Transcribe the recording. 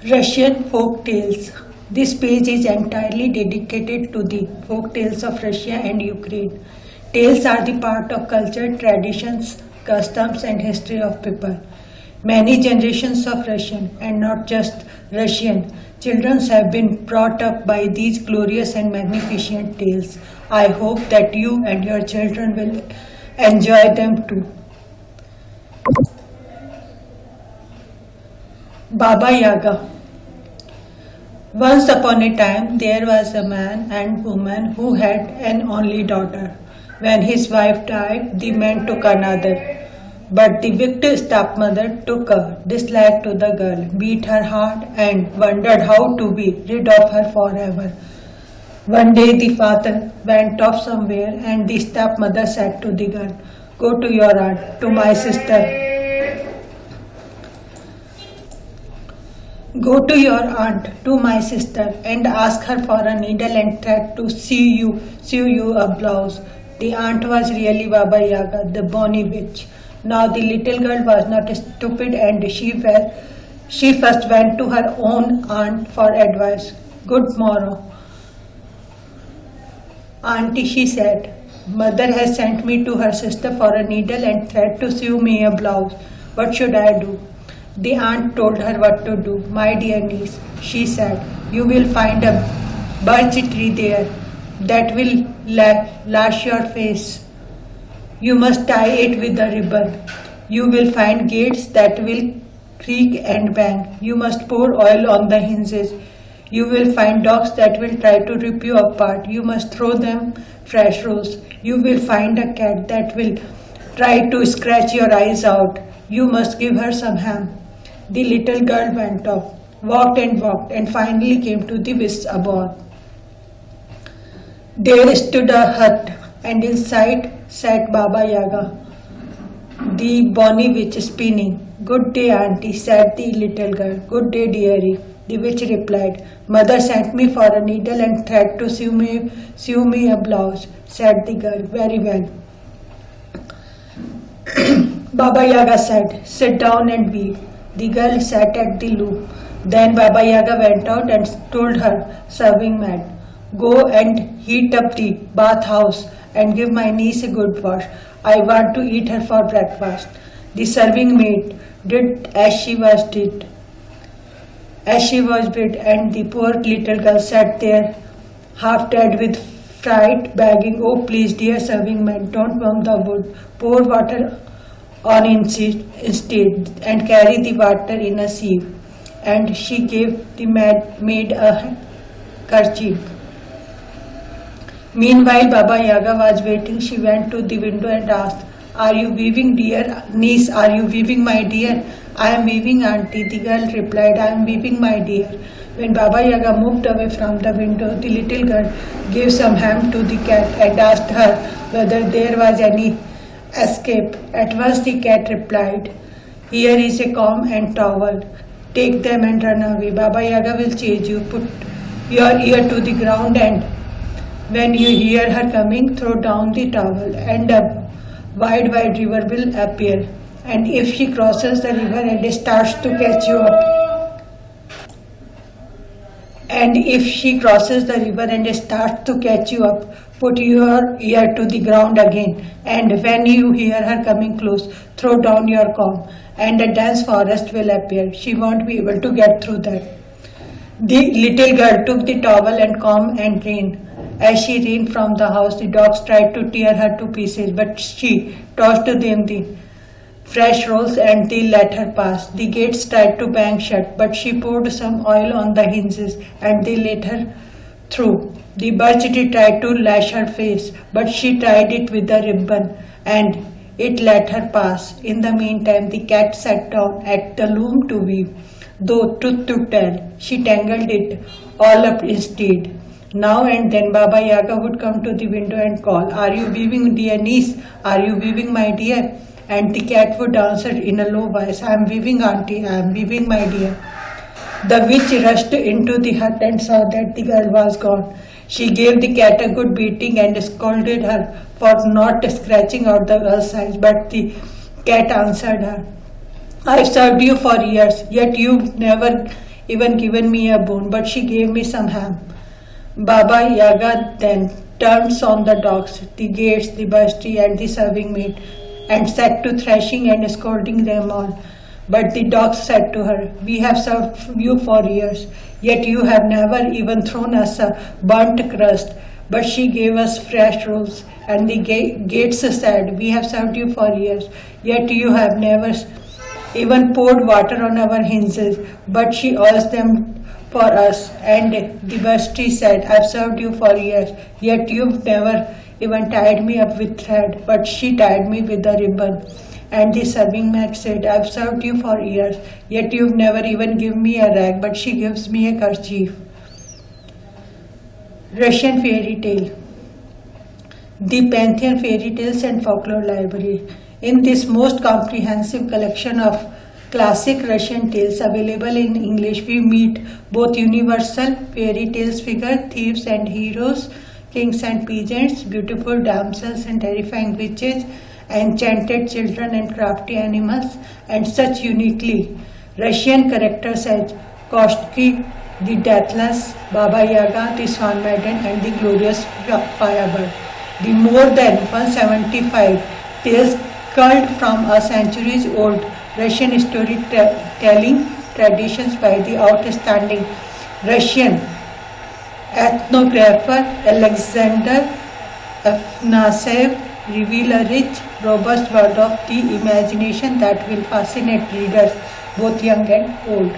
Russian folk tales. This page is entirely dedicated to the folk tales of Russia and Ukraine. Tales are the part of culture, traditions, customs, and history of people. Many generations of Russian, and not just Russian, children have been brought up by these glorious and magnificent tales. I hope that you and your children will enjoy them too. Baba Yaga. Once upon a time, there was a man and woman who had an only daughter. When his wife died, the man took another. But the wicked stepmother took a dislike to the girl, beat her hard, and wondered how to be rid of her forever. One day the father went off somewhere, and the stepmother said to the girl, "Go to your aunt, to my sister. Go to your aunt, to my sister, and ask her for a needle and thread to sew you a blouse." The aunt was really Baba Yaga, the bonny witch. Now the little girl was not stupid, and she first went to her own aunt for advice. "Good morrow, auntie," she said. "Mother has sent me to her sister for a needle and thread to sew me a blouse. What should I do?" The aunt told her what to do. "My dear niece," she said, "you will find a birch tree there that will lash your face. You must tie it with a ribbon. You will find gates that will creak and bang. You must pour oil on the hinges. You will find dogs that will try to rip you apart. You must throw them fresh rolls. You will find a cat that will try to scratch your eyes out. You must give her some ham." The little girl went off, walked, and finally came to the witch's abode. There stood a hut, and inside sat Baba Yaga, the bonny witch, spinning. "Good day, auntie," said the little girl. "Good day, dearie," the witch replied. "Mother sent me for a needle and thread to sew me a blouse," said the girl. "Very well," Baba Yaga said. "Sit down and weep." The girl sat at the loom. Then Baba Yaga went out and told her serving maid, "Go and heat up the bathhouse and give my niece a good wash. I want to eat her for breakfast." The serving maid did as she was bid, and the poor little girl sat there half dead with fright, begging, "Oh, please, dear serving maid, don't warm the wood. Pour water on instead, and carry the water in a sieve." And she gave the maid a kerchief. Meanwhile, Baba Yaga was waiting. She went to the window and asked, "Are you weaving, dear niece? Are you weaving, my dear?" "I am weaving, auntie," the girl replied. "I am weaving, my dear." When Baba Yaga moved away from the window, the little girl gave some ham to the cat and asked her whether there was any escape. At once the cat replied, "Here is a comb and towel. Take them and run away. Baba Yaga will chase you. Put your ear to the ground, and when you hear her coming, throw down the towel, and a wide river will appear. And if she crosses the river and starts to catch you up, put your ear to the ground again, and when you hear her coming close, throw down your comb, and a dense forest will appear. She won't be able to get through that." The little girl took the towel and comb and ran. As she ran from the house, the dogs tried to tear her to pieces, but she tossed them the fresh rolls and they let her pass. The gates tried to bang shut, but she poured some oil on the hinges and they let her through. The birch tree tried to lash her face, but she tied it with a ribbon and it let her pass. In the meantime, the cat sat down at the loom to weave. Though, truth to tell, she tangled it all up instead. Now and then Baba Yaga would come to the window and call, "Are you weaving, dear niece? Are you weaving, my dear?" And the cat would answer in a low voice, "I am weaving, auntie, I am weaving, my dear." The witch rushed into the hut and saw that the girl was gone. She gave the cat a good beating and scolded her for not scratching out the girl's eyes, but the cat answered her, "I've served you for years, yet you've never even given me a bone, but she gave me some ham. Baba Yaga then turns on the dogs, the gates, the bustee, and the serving maid, and set to thrashing and scolding them all. But the dogs said to her, "We have served you for years, yet you have never even thrown us a burnt crust." But she gave us fresh rolls, and the gates said, "We have served you for years, yet you have never even poured water on our hinges." But she oils them for us. And the bustee said, "I've served you for years, yet you've never even tied me up with thread." But she tied me with a ribbon. And the serving maid said, "I've served you for years, yet you've never even given me a rag." But she gives me a kerchief. Russian fairy tale. The Pantheon Fairy Tales and Folklore Library. In this most comprehensive collection of classic Russian tales available in English, we meet both universal fairy tales figure, thieves and heroes, kings and peasants, beautiful damsels and terrifying witches, enchanted children and crafty animals, and such uniquely Russian characters as Koshki, the Deathless, Baba Yaga, the Swan Maiden, and the Glorious Firebird. The more than 175 tales culled from a centuries-old Russian storytelling traditions by the outstanding Russian ethnographer Alexander Afanasev reveal a rich, robust world of the imagination that will fascinate readers, both young and old.